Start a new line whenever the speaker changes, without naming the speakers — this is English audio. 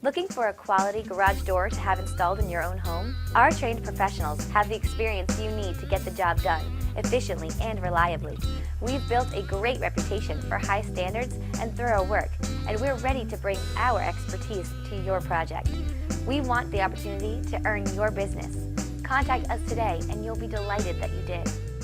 Looking for a quality garage door to have installed in your own home? Our trained professionals have the experience you need to get the job done efficiently and reliably. We've built a great reputation for high standards and thorough work, and we're ready to bring our expertise to your project. We want the opportunity to earn your business. Contact us today and you'll be delighted that you did.